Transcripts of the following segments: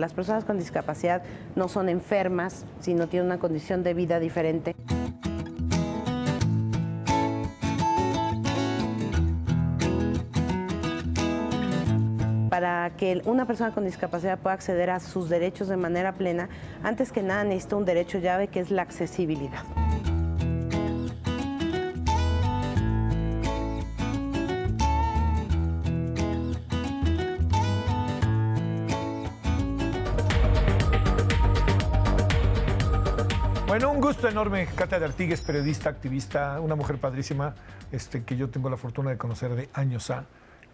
Las personas con discapacidad no son enfermas, sino tienen una condición de vida diferente. Para que una persona con discapacidad pueda acceder a sus derechos de manera plena, antes que nada necesita un derecho llave que es la accesibilidad. Bueno, un gusto enorme. Katia de Artigues, periodista, activista, una mujer padrísima, que yo tengo la fortuna de conocer de años a.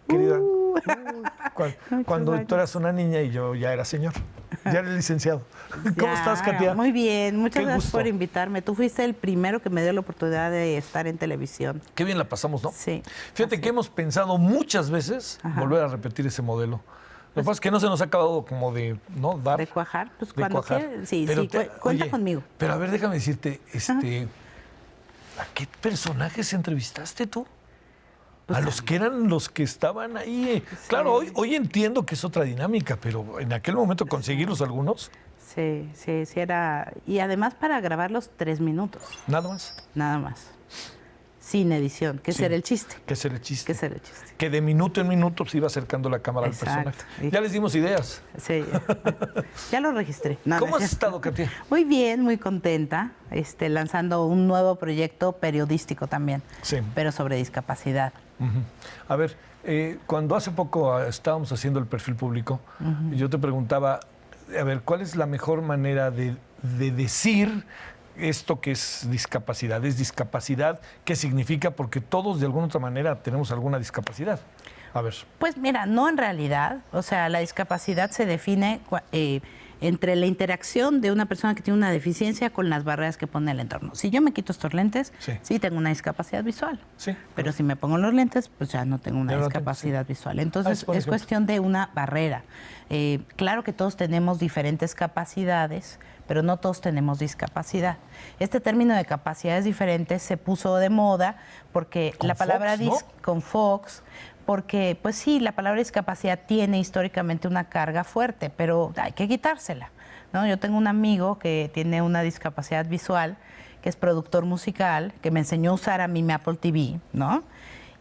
Querida, cuando tú eras una niña y yo ya era señor, ya era licenciado. ¿Cómo estás, Katia? Muy bien, muchas gracias gusto por invitarme. Tú fuiste el primero que me dio la oportunidad de estar en televisión. Qué bien la pasamos, ¿no? Sí. Fíjate que hemos pensado muchas veces volver a repetir ese modelo. Lo que pasa es que no se nos ha acabado como de, ¿no? Dar. De cuajar, pues de cuando cuajar. quieras. Sí, Pero sí, cuenta oye, conmigo. Pero a ver, déjame decirte, ¿a qué personajes entrevistaste tú? Pues a los que eran los que estaban ahí. Sí. Claro, hoy entiendo que es otra dinámica, pero en aquel momento conseguirlos algunos. Sí, era. Y además para grabarlos 3 minutos. Nada más. Nada más. Sin edición, que ese era el chiste. Que ese era el chiste. Que ese era el chiste. Que de minuto en minuto se iba acercando la cámara Exacto. al personaje. Ya les dimos ideas. Sí, ya lo registré. No, ¿Cómo no, has estado, Katia? Muy bien, muy contenta, lanzando un nuevo proyecto periodístico también, Sí. pero sobre discapacidad. A ver, cuando hace poco estábamos haciendo el perfil público, yo te preguntaba, a ver, ¿cuál es la mejor manera de decir esto que es discapacidad? ¿Es discapacidad? ¿Qué significa? Porque todos de alguna otra manera tenemos alguna discapacidad. A ver. Pues mira, no en realidad, o sea, la discapacidad se define entre la interacción de una persona que tiene una deficiencia con las barreras que pone el entorno. Si yo me quito estos lentes, sí tengo una discapacidad visual. Sí. Pero si me pongo los lentes, pues ya no tengo una discapacidad visual. Entonces, es cuestión de una barrera. Claro que todos tenemos diferentes capacidades, pero no todos tenemos discapacidad. Este término de capacidades diferentes se puso de moda porque la palabra con Fox, porque pues sí, la palabra discapacidad tiene históricamente una carga fuerte, pero hay que quitársela, ¿no? Yo tengo un amigo que tiene una discapacidad visual, que es productor musical, que me enseñó a usar a mí mi Apple TV, ¿no?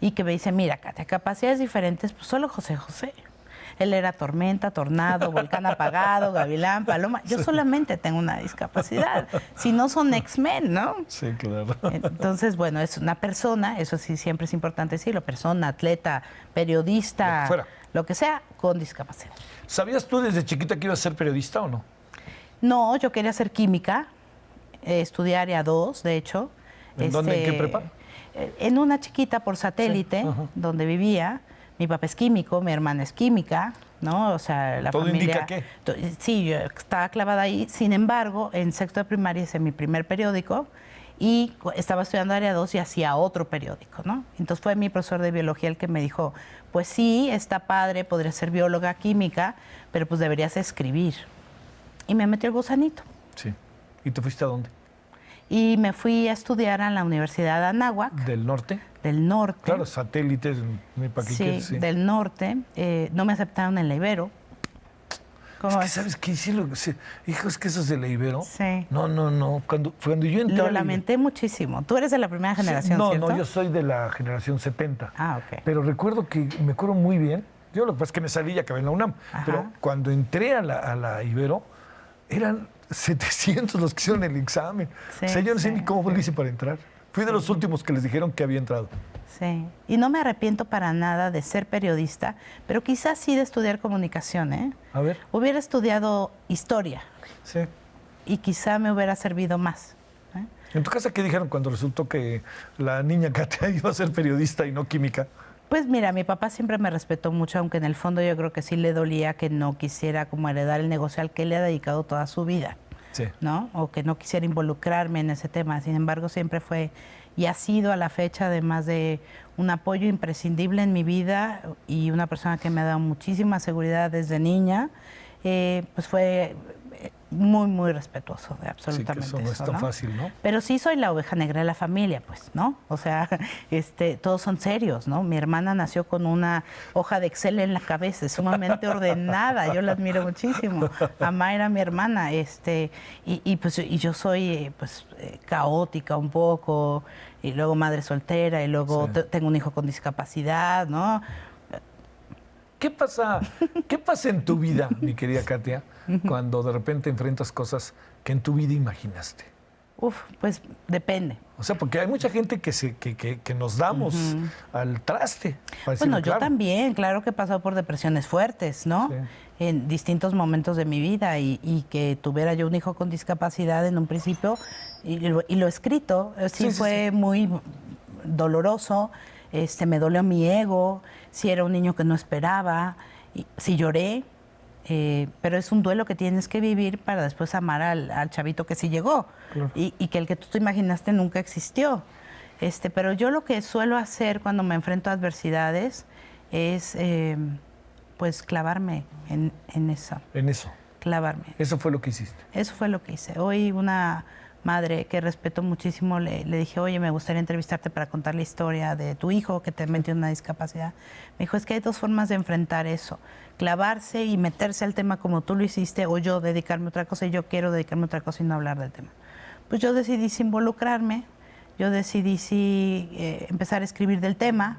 Y que me dice, mira, Katia, capacidades diferentes, pues solo José José. Él era tormenta, tornado, volcán apagado, gavilán, paloma. Yo solamente tengo una discapacidad. Si no son X-Men, ¿no? Sí, claro. Entonces, bueno, es una persona, eso sí siempre es importante decirlo, persona, atleta, periodista, lo que sea, con discapacidad. ¿Sabías tú desde chiquita que ibas a ser periodista o no? No, yo quería ser química, estudié área 2, de hecho. ¿En dónde? ¿En qué prepa? En una chiquita por satélite, donde vivía. Mi papá es químico, mi hermana es química, ¿no? O sea, la ¿todo familia... indica qué? Sí, yo estaba clavada ahí. Sin embargo, en sexto de primaria hice mi primer periódico y estaba estudiando área 2 y hacía otro periódico, ¿no? Entonces fue mi profesor de biología el que me dijo, pues sí, está padre, podría ser bióloga química, pero pues deberías escribir. Y me metió el gusanito. Sí. ¿Y te fuiste a dónde? Y me fui a estudiar a la Universidad de Anáhuac. ¿Del norte? Del norte. Claro, satélites, sí, del norte. No me aceptaron en la Ibero. Es que, ¿sabes qué? Sí, hijo, es que eso es de la Ibero. Sí. No. Cuando yo entré... Lo lamenté muchísimo. Tú eres de la primera generación, sí, ¿cierto? No, yo soy de la generación 70. Ah, ok. Pero recuerdo que me acuerdo muy bien. Yo lo que pasa es que me salí y acabé en la UNAM. Ajá. Pero cuando entré a la Ibero, eran 700 los que hicieron el examen. Sí, o sea, yo no sé sí, ni cómo lo hice para entrar. Fui de los últimos que les dijeron que había entrado. Sí, y no me arrepiento para nada de ser periodista, pero quizás sí de estudiar comunicación, ¿eh? A ver. Hubiera estudiado historia. Sí. Y quizá me hubiera servido más. ¿En tu casa qué dijeron cuando resultó que la niña Katia iba a ser periodista y no química? Pues mira, mi papá siempre me respetó mucho, aunque en el fondo yo creo que sí le dolía que no quisiera como heredar el negocio al que le ha dedicado toda su vida. Sí. ¿No? O que no quisiera involucrarme en ese tema. Sin embargo, siempre fue y ha sido a la fecha, además de un apoyo imprescindible en mi vida y una persona que me ha dado muchísima seguridad desde niña, pues fue muy, muy respetuoso de absolutamente sí, que eso no es tan fácil, ¿no? Pero sí soy la oveja negra de la familia, pues, ¿no? O sea, todos son serios, ¿no? Mi hermana nació con una hoja de Excel en la cabeza, es sumamente ordenada, yo la admiro muchísimo. Mamá era mi hermana, y yo soy, caótica un poco, y luego madre soltera, y luego tengo un hijo con discapacidad, ¿no? ¿Qué pasa en tu vida, mi querida Katia, cuando de repente enfrentas cosas que en tu vida imaginaste? Pues depende. O sea, porque hay mucha gente que nos damos al traste. Bueno, yo también, claro que he pasado por depresiones fuertes, ¿no? Sí. En distintos momentos de mi vida y que tuviera yo un hijo con discapacidad en un principio y lo he escrito, fue muy doloroso, me dolió mi ego, si era un niño que no esperaba, si lloré, pero es un duelo que tienes que vivir para después amar al chavito que sí llegó. Claro. Y que el que tú te imaginaste nunca existió. Pero yo lo que suelo hacer cuando me enfrento a adversidades es pues clavarme en eso. En eso. Clavarme. Eso fue lo que hiciste. Eso fue lo que hice. Hoy una madre que respeto muchísimo le dije, oye, me gustaría entrevistarte para contar la historia de tu hijo que te metió en una discapacidad. Me dijo, es que hay dos formas de enfrentar eso. Clavarse y meterse al tema como tú lo hiciste, o yo dedicarme a otra cosa, y yo quiero dedicarme a otra cosa y no hablar del tema. Pues yo decidí involucrarme, yo decidí empezar a escribir del tema,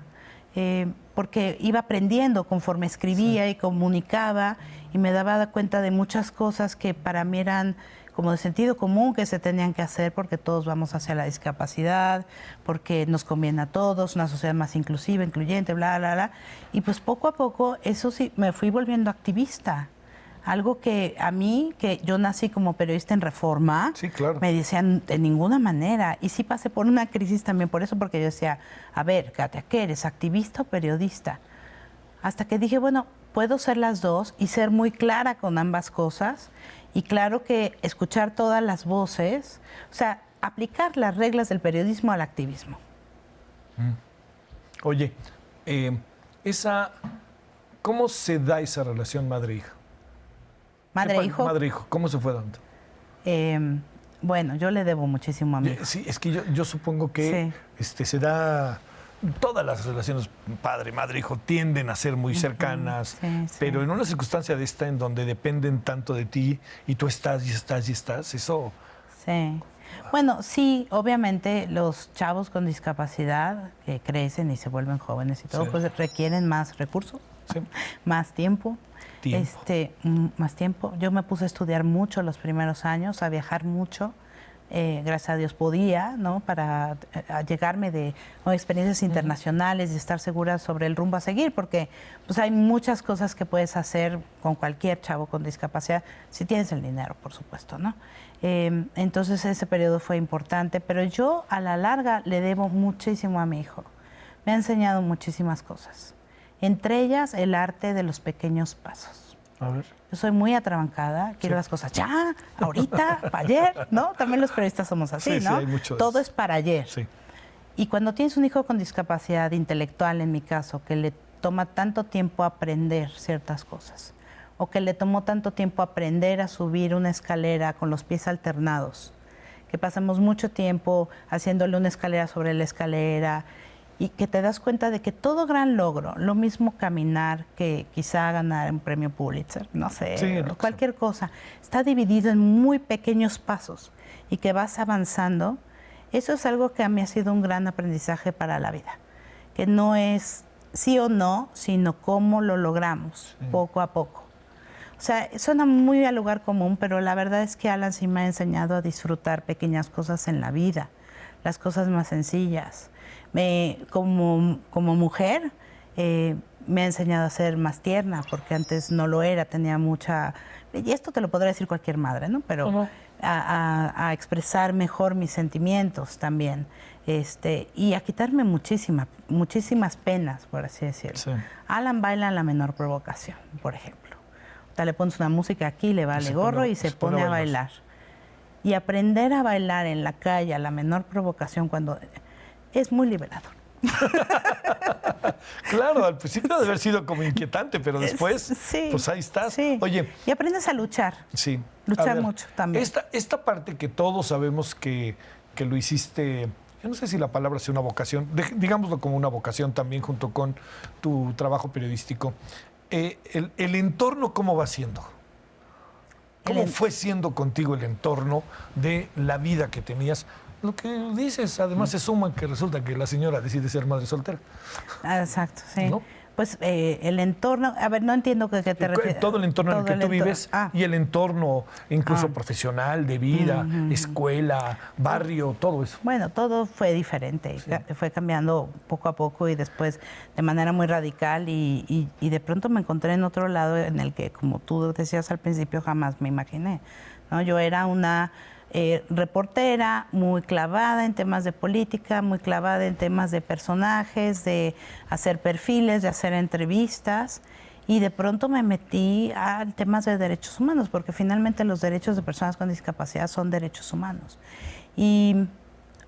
porque iba aprendiendo conforme escribía y comunicaba, y me daba cuenta de muchas cosas que para mí eran como de sentido común que se tenían que hacer porque todos vamos hacia la discapacidad, porque nos conviene a todos, una sociedad más inclusiva, incluyente, bla, bla, bla. Y pues poco a poco, eso sí, me fui volviendo activista. Algo que a mí, que yo nací como periodista en Reforma, sí, claro, me decían de ninguna manera. Y sí pasé por una crisis también por eso, porque yo decía, a ver, Katia, ¿qué eres, activista o periodista? Hasta que dije, bueno, puedo ser las dos y ser muy clara con ambas cosas. Y claro que escuchar todas las voces, o sea, aplicar las reglas del periodismo al activismo. Oye, ¿cómo se da esa relación madre-hija? ¿Madre-hijo? Madre-hijo, ¿cómo se fue dando? Bueno, yo le debo muchísimo a mi hijo. Sí, es que yo supongo que se da... Todas las relaciones padre, madre, hijo tienden a ser muy cercanas, pero en una circunstancia de esta en donde dependen tanto de ti y tú estás, eso... Sí. Bueno, sí, obviamente los chavos con discapacidad que crecen y se vuelven jóvenes y todo, pues requieren más recursos, más tiempo. Más tiempo. Yo me puse a estudiar mucho los primeros años, a viajar mucho. Gracias a Dios podía, ¿no? Para llegarme de experiencias internacionales y estar segura sobre el rumbo a seguir, porque pues hay muchas cosas que puedes hacer con cualquier chavo con discapacidad, si tienes el dinero, por supuesto, ¿no? Entonces ese periodo fue importante, pero yo a la larga le debo muchísimo a mi hijo. Me ha enseñado muchísimas cosas, entre ellas el arte de los pequeños pasos. A ver. Yo soy muy atrabancada, quiero las cosas ya, ahorita, para ayer, ¿no? También los periodistas somos así, ¿no? Sí, hay mucho de todo eso. Es para ayer. Sí. Y cuando tienes un hijo con discapacidad intelectual, en mi caso, que le toma tanto tiempo aprender ciertas cosas, o que le tomó tanto tiempo aprender a subir una escalera con los pies alternados, que pasamos mucho tiempo haciéndole una escalera sobre la escalera, y que te das cuenta de que todo gran logro, lo mismo caminar que quizá ganar un premio Pulitzer, no sé, cualquier cosa, está dividido en muy pequeños pasos y que vas avanzando. Eso es algo que a mí ha sido un gran aprendizaje para la vida, que no es sí o no, sino cómo lo logramos poco a poco. O sea, suena muy al lugar común, pero la verdad es que Alan sí me ha enseñado a disfrutar pequeñas cosas en la vida, las cosas más sencillas. Como mujer me ha enseñado a ser más tierna, porque antes no lo era, tenía mucha... Y esto te lo podría decir cualquier madre, ¿no? Pero a expresar mejor mis sentimientos también. Y a quitarme muchísimas penas, por así decirlo. Sí. Alan baila en la menor provocación, por ejemplo. O sea, le pones una música aquí, le vale gorro y se pone a bailar. Y aprender a bailar en la calle a la menor provocación cuando... es muy liberador. Claro, al principio debe haber sido como inquietante, pero después, sí, pues ahí estás. Sí. Oye. Y aprendes a luchar. Sí. Luchar mucho también. Esta parte que todos sabemos que lo hiciste, yo no sé si la palabra sea una vocación, digámoslo como una vocación también junto con tu trabajo periodístico. El entorno, ¿cómo va siendo? ¿Cómo fue siendo contigo el entorno de la vida que tenías? Lo que dices, además se suma que resulta que la señora decide ser madre soltera. Exacto, sí. ¿No? Pues el entorno, a ver, no entiendo qué te refieres. Todo el entorno en el que tú vives y el entorno incluso profesional, de vida, escuela, barrio, todo eso. Bueno, todo fue diferente, fue cambiando poco a poco y después de manera muy radical y de pronto me encontré en otro lado en el que, como tú decías al principio, jamás me imaginé, ¿no? Yo era una reportera muy clavada en temas de política, muy clavada en temas de personajes, de hacer perfiles, de hacer entrevistas y de pronto me metí a temas de derechos humanos porque finalmente los derechos de personas con discapacidad son derechos humanos. Y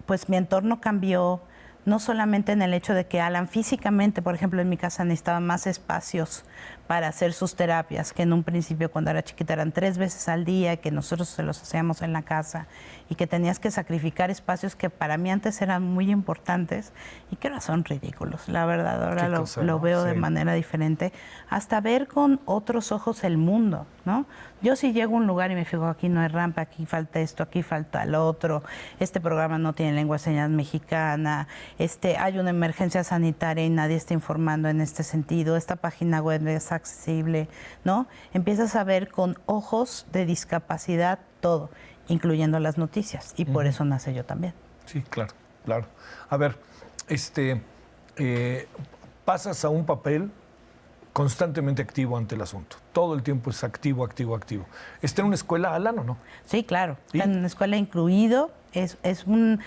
pues mi entorno cambió no solamente en el hecho de que Alan físicamente, por ejemplo, en mi casa necesitaba más espacios para hacer sus terapias, que en un principio cuando era chiquita eran 3 veces al día, que nosotros se los hacíamos en la casa y que tenías que sacrificar espacios que para mí antes eran muy importantes y que ahora son ridículos. La verdad, ahora lo veo de manera diferente, hasta ver con otros ojos el mundo, ¿no? Yo si llego a un lugar y me fijo, aquí no hay rampa, aquí falta esto, aquí falta lo otro, este programa no tiene lengua de señas mexicana, hay una emergencia sanitaria y nadie está informando en este sentido, esta página web es accesible, ¿no? Empiezas a ver con ojos de discapacidad todo, incluyendo las noticias, y por eso nace Yo También. Sí, claro, claro. A ver, pasas a un papel constantemente activo ante el asunto. Todo el tiempo es activo, activo, activo. ¿Está en una escuela, Alan, o no? Sí, claro. Está en una escuela incluido. Es un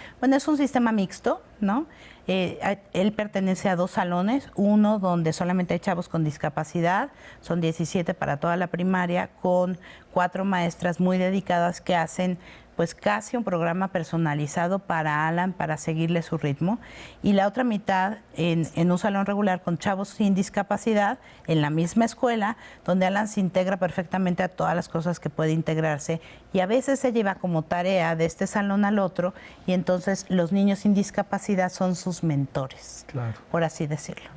sistema mixto, ¿no? Él pertenece a 2 salones, uno donde solamente hay chavos con discapacidad, son 17 para toda la primaria, con 4 maestras muy dedicadas que hacen pues casi un programa personalizado para Alan, para seguirle su ritmo, y la otra mitad en un salón regular con chavos sin discapacidad, en la misma escuela, donde Alan se integra perfectamente a todas las cosas que puede integrarse, y a veces se lleva como tarea de este salón al otro, y entonces los niños sin discapacidad son sus mentores, claro, por así decirlo.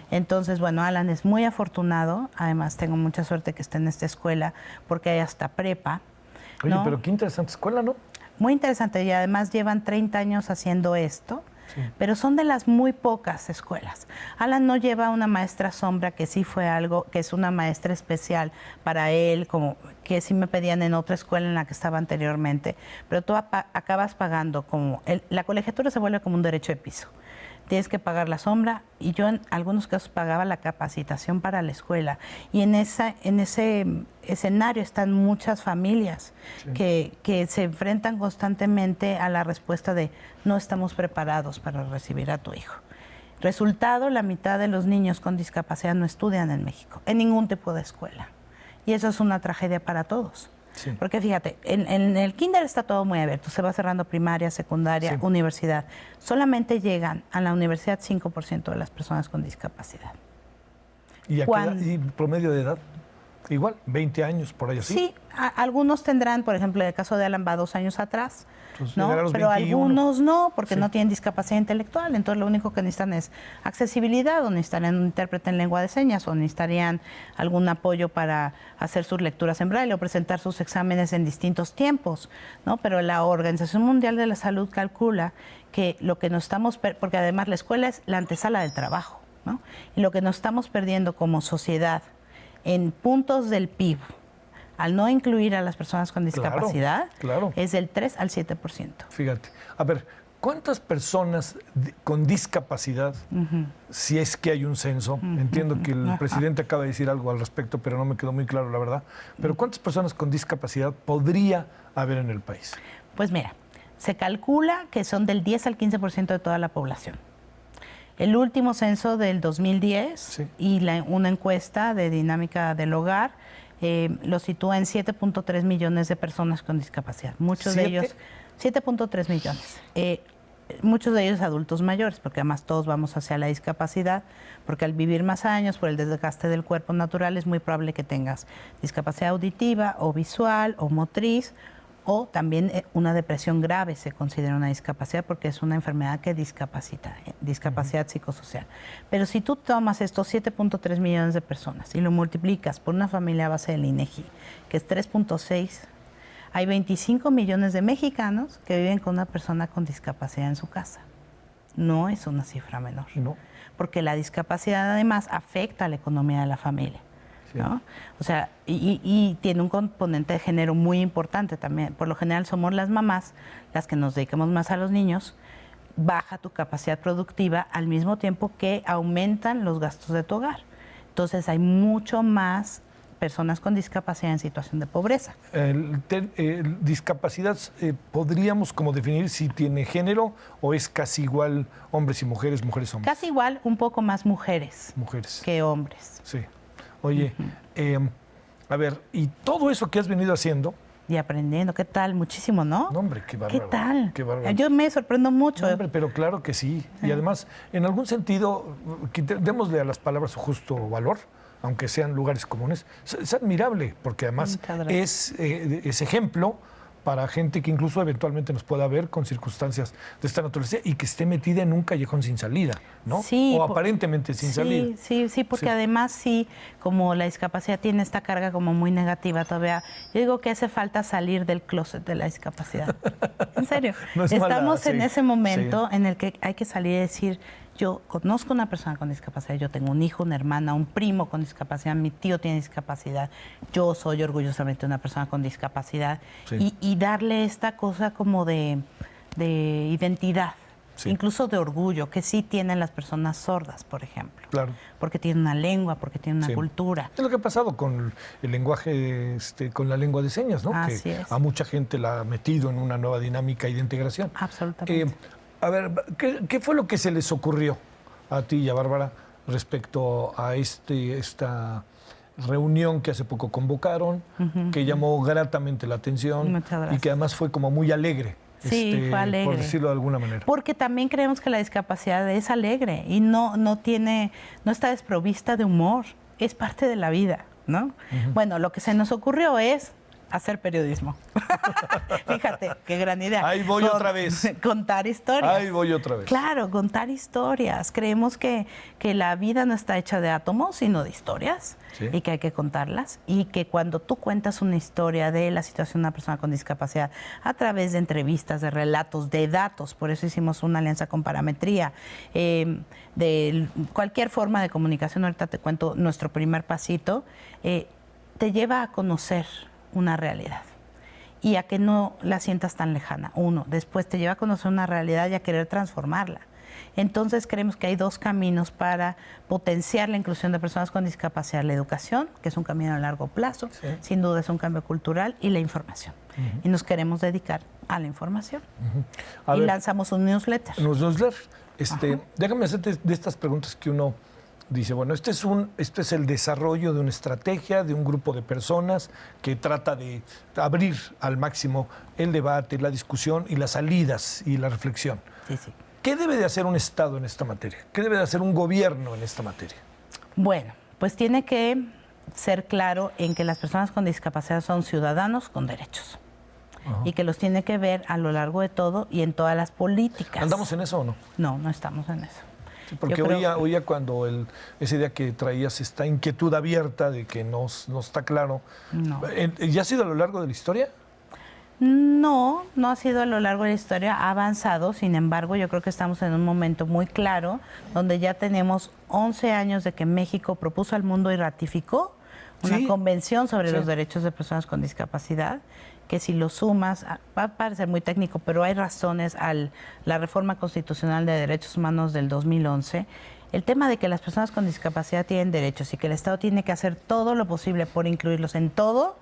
Entonces, bueno, Alan es muy afortunado, además tengo mucha suerte que esté en esta escuela, porque hay hasta prepa. Oye, ¿no? Pero qué interesante escuela, ¿no? Muy interesante, y además llevan 30 años haciendo esto, pero son de las muy pocas escuelas. Alan no lleva una maestra sombra, que sí fue algo, que es una maestra especial para él, como que sí me pedían en otra escuela en la que estaba anteriormente, pero tú acabas pagando como, la colegiatura se vuelve como un derecho de piso. Tienes que pagar la sombra, y yo en algunos casos pagaba la capacitación para la escuela. Y en ese escenario están muchas familias que se enfrentan constantemente a la respuesta de no estamos preparados para recibir a tu hijo. Resultado, la mitad de los niños con discapacidad no estudian en México, en ningún tipo de escuela. Y eso es una tragedia para todos. Sí. Porque fíjate, en el kinder está todo muy abierto, se va cerrando primaria, secundaria, universidad. Solamente llegan a la universidad 5% de las personas con discapacidad. ¿Y y promedio de edad? Igual, 20 años, por ahí así. Sí, algunos tendrán, por ejemplo, en el caso de Alan va 2 años atrás, entonces, ¿no? Pero 21. Algunos no, porque no tienen discapacidad intelectual. Entonces lo único que necesitan es accesibilidad, o necesitarían un intérprete en lengua de señas, o necesitarían algún apoyo para hacer sus lecturas en braille o presentar sus exámenes en distintos tiempos, ¿no? Pero la Organización Mundial de la Salud calcula que lo que nos estamos, porque además la escuela es la antesala del trabajo, ¿no? Y lo que nos estamos perdiendo como sociedad en puntos del PIB, al no incluir a las personas con discapacidad, es del 3 al 7%. Fíjate, a ver, ¿cuántas personas con discapacidad, si es que hay un censo, entiendo que el presidente acaba de decir algo al respecto, pero no me quedó muy claro la verdad, pero ¿cuántas personas con discapacidad podría haber en el país? Pues mira, se calcula que son del 10 al 15% de toda la población. El último censo del 2010 y una encuesta de dinámica del hogar lo sitúa en 7.3 millones de personas con discapacidad. Muchos de ellos, 7.3 millones. muchos de ellos adultos mayores, porque además todos vamos hacia la discapacidad, porque al vivir más años, por el desgaste del cuerpo natural, es muy probable que tengas discapacidad auditiva o visual o motriz, o también una depresión grave se considera una discapacidad porque es una enfermedad que discapacita, discapacidad psicosocial. Pero si tú tomas estos 7.3 millones de personas y lo multiplicas por una familia a base del INEGI, que es 3.6, hay 25 millones de mexicanos que viven con una persona con discapacidad en su casa. No es una cifra menor. No. Porque la discapacidad además afecta a la economía de la familia. ¿No? O sea, y tiene un componente de género muy importante también. Por lo general somos las mamás las que nos dedicamos más a los niños. Baja tu capacidad productiva al mismo tiempo que aumentan los gastos de tu hogar. Entonces hay mucho más personas con discapacidad en situación de pobreza. Discapacidad, ¿podríamos como definir si tiene género o es casi igual hombres y mujeres, mujeres hombres? Casi igual, un poco más mujeres que hombres. Sí. Oye, a ver, y todo eso que has venido haciendo... Y aprendiendo, ¿qué tal? Muchísimo, ¿no? No, hombre, qué bárbaro. ¿Qué tal? Qué bárbaro. Yo me sorprendo mucho. No, hombre, pero claro que sí. Y además, en algún sentido, démosle a las palabras su justo valor, aunque sean lugares comunes. Es admirable, porque además es ejemplo para gente que incluso eventualmente nos pueda ver con circunstancias de esta naturaleza y que esté metida en un callejón sin salida, ¿no? Sí, o aparentemente sin salida. Sí, porque además como la discapacidad tiene esta carga como muy negativa todavía, yo digo que hace falta salir del closet de la discapacidad. En serio, no es estamos mala, en ese momento en el que hay que salir y decir, yo conozco una persona con discapacidad, yo tengo un hijo, una hermana, un primo con discapacidad, mi tío tiene discapacidad, yo soy orgullosamente una persona con discapacidad, y darle esta cosa como de identidad, incluso de orgullo, que sí tienen las personas sordas, por ejemplo. Claro. Porque tienen una lengua, porque tienen una cultura. Es lo que ha pasado con el lenguaje, con la lengua de señas, ¿no? Así que es. a mucha gente la ha metido en una nueva dinámica y de integración. Absolutamente. A ver, ¿qué fue lo que se les ocurrió a ti y a Bárbara respecto a esta reunión que hace poco convocaron, que llamó gratamente la atención y que además fue como muy alegre? Sí, fue alegre. Por decirlo de alguna manera. Porque también creemos que la discapacidad es alegre y no está desprovista de humor, es parte de la vida, ¿no? Bueno, lo que se nos ocurrió es hacer periodismo. Fíjate, qué gran idea. Ahí voy otra vez. Contar historias. Ahí voy otra vez. Claro, contar historias. Creemos que la vida no está hecha de átomos, sino de historias, y que hay que contarlas. Y que cuando tú cuentas una historia de la situación de una persona con discapacidad a través de entrevistas, de relatos, de datos, por eso hicimos una alianza con Parametría, de cualquier forma de comunicación, ahorita te cuento nuestro primer pasito, te lleva a conocer una realidad y a que no la sientas tan lejana. Uno, después te lleva a conocer una realidad y a querer transformarla. Entonces creemos que hay dos caminos para potenciar la inclusión de personas con discapacidad: la educación, que es un camino a largo plazo, sin duda es un cambio cultural, y la información. Y nos queremos dedicar a la información. Y lanzamos un newsletter. Déjame hacerte de estas preguntas que uno dice, bueno, este es el desarrollo de una estrategia, de un grupo de personas que trata de abrir al máximo el debate, la discusión y las salidas y la reflexión. Sí. ¿Qué debe de hacer un Estado en esta materia? ¿Qué debe de hacer un gobierno en esta materia? Bueno, pues tiene que ser claro en que las personas con discapacidad son ciudadanos con derechos. Y que los tiene que ver a lo largo de todo y en todas las políticas. ¿Andamos en eso o no? No, no estamos en eso. Porque oía cuando esa idea que traías, esta inquietud abierta de que no está claro. No. ¿Ya ha sido a lo largo de la historia? No ha sido a lo largo de la historia, ha avanzado. Sin embargo, yo creo que estamos en un momento muy claro donde ya tenemos 11 años de que México propuso al mundo y ratificó una convención sobre los derechos de personas con discapacidad, que si lo sumas, va a parecer muy técnico, pero hay razones la reforma constitucional de derechos humanos del 2011, el tema de que las personas con discapacidad tienen derechos y que el Estado tiene que hacer todo lo posible por incluirlos en todo,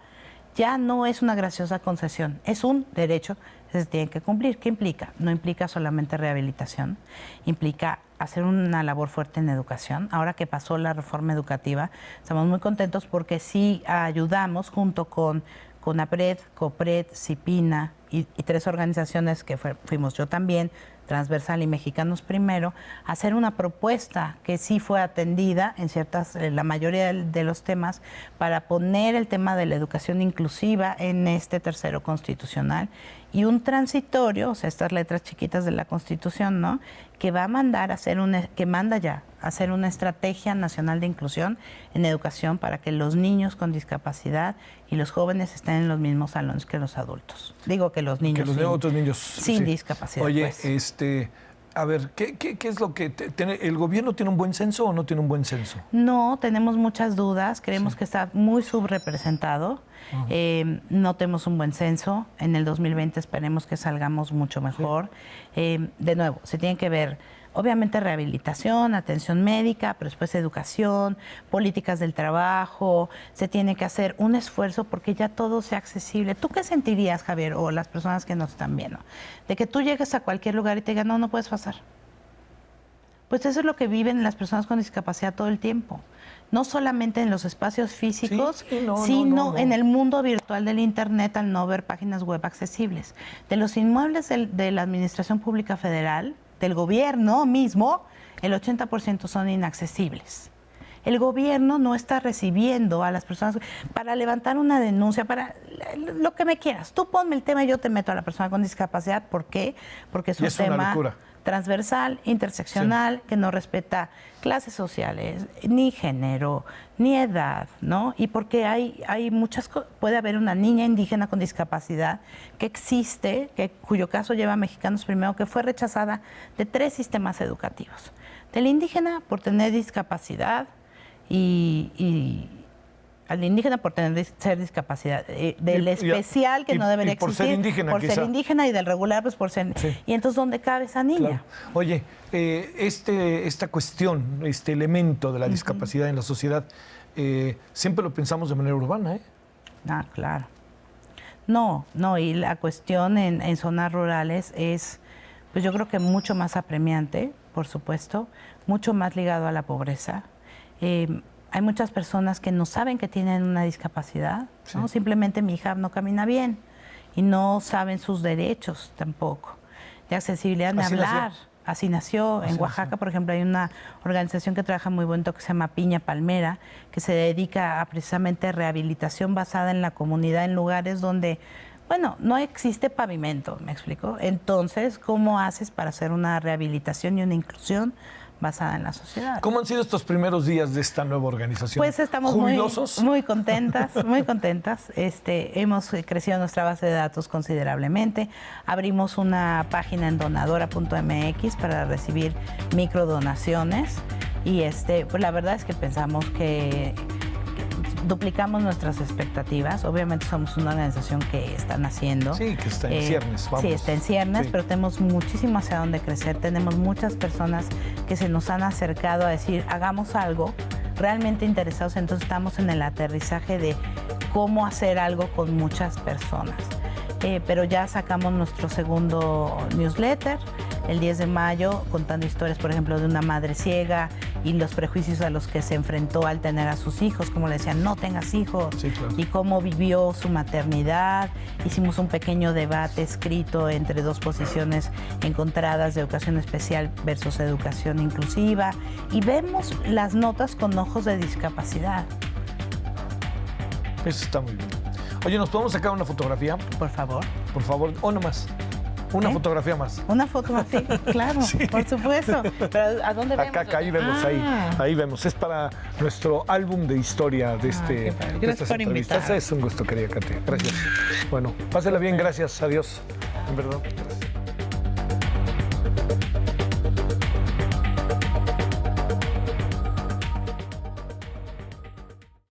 ya no es una graciosa concesión, es un derecho que se tiene que cumplir. ¿Qué implica? No implica solamente rehabilitación, implica hacer una labor fuerte en educación. Ahora que pasó la reforma educativa, estamos muy contentos porque sí ayudamos junto con CONAPRED, COPRED, CIPINA y 3 organizaciones que fuimos yo también, Transversal y Mexicanos Primero, hacer una propuesta que sí fue atendida en la mayoría de los temas para poner el tema de la educación inclusiva en este tercero constitucional y un transitorio, o sea, estas letras chiquitas de la Constitución, ¿no?, que va a mandar a hacer manda ya a hacer una estrategia nacional de inclusión en educación para que los niños con discapacidad y los jóvenes estén en los mismos salones que los adultos. Digo que los niños otros niños sin discapacidad. Oye, pues. A ver, ¿qué es lo que el gobierno tiene un buen censo o no tiene un buen censo? No, tenemos muchas dudas, creemos que está muy subrepresentado. No tenemos un buen censo. En el 2020 esperemos que salgamos mucho mejor. De nuevo, se tiene que ver, obviamente, rehabilitación, atención médica, pero después educación, políticas del trabajo. Se tiene que hacer un esfuerzo porque ya todo sea accesible. ¿Tú qué sentirías, Javier, o las personas que nos están viendo, de que tú llegues a cualquier lugar y te digan, no puedes pasar? Pues eso es lo que viven las personas con discapacidad todo el tiempo. No solamente en los espacios físicos, sino en el mundo virtual del Internet al no ver páginas web accesibles. De los inmuebles de la Administración Pública Federal, del gobierno mismo, el 80% son inaccesibles. El gobierno no está recibiendo a las personas para levantar una denuncia, para lo que me quieras. Tú ponme el tema y yo te meto a la persona con discapacidad. ¿Por qué? Porque es un tema transversal, interseccional, que no respeta clases sociales, ni género, ni edad, ¿no? Y porque hay muchas cosas. Puede haber una niña indígena con discapacidad que existe, cuyo caso lleva Mexicanos Primero, que fue rechazada de 3 sistemas educativos. Del indígena por tener discapacidad y al indígena por ser discapacidad, del especial que no debería existir, por ser indígena, y del regular pues por ser... Sí. Y entonces, ¿dónde cabe esa niña? Claro. Oye, esta cuestión, este elemento de la discapacidad en la sociedad, siempre lo pensamos de manera urbana, ¿eh? Ah, claro. No, y la cuestión en zonas rurales es, pues yo creo que mucho más apremiante, por supuesto, mucho más ligado a la pobreza. Hay muchas personas que no saben que tienen una discapacidad, ¿no? Simplemente mi hija no camina bien y no saben sus derechos tampoco. De accesibilidad, de hablar. Así nació. En Oaxaca, por ejemplo, hay una organización que trabaja muy bonito que se llama Piña Palmera, que se dedica a precisamente rehabilitación basada en la comunidad, en lugares donde, bueno, no existe pavimento, ¿me explico? Entonces, ¿cómo haces para hacer una rehabilitación y una inclusión basada en la sociedad? ¿Cómo han sido estos primeros días de esta nueva organización? Pues estamos muy contentas, muy contentas. Hemos crecido nuestra base de datos considerablemente. Abrimos una página en donadora.mx para recibir microdonaciones y pues la verdad es que pensamos que duplicamos nuestras expectativas. Obviamente somos una organización que está naciendo. Sí, que está en ciernes. Sí, está en ciernes, pero tenemos muchísimo hacia dónde crecer. Tenemos muchas personas que se nos han acercado a decir, hagamos algo, realmente interesados. Entonces estamos en el aterrizaje de cómo hacer algo con muchas personas. Pero ya sacamos nuestro segundo newsletter el 10 de mayo, contando historias, por ejemplo, de una madre ciega y los prejuicios a los que se enfrentó al tener a sus hijos, como le decían, no tengas hijos, sí, claro. Y cómo vivió su maternidad. Hicimos un pequeño debate escrito entre 2 posiciones encontradas de educación especial versus educación inclusiva, y vemos las notas con ojos de discapacidad. Eso está muy bien. Oye, ¿nos podemos sacar una fotografía? Por favor. Por favor, o no más. Una fotografía más. Una fotografía, claro, sí. Por supuesto. Pero ¿a dónde vemos? Acá, ahí vemos, ahí vemos. Es para nuestro álbum de historia de Gracias por invitarme. Es un gusto, querida Katia. Gracias. Bueno, pásela bien, gracias. Adiós. En verdad.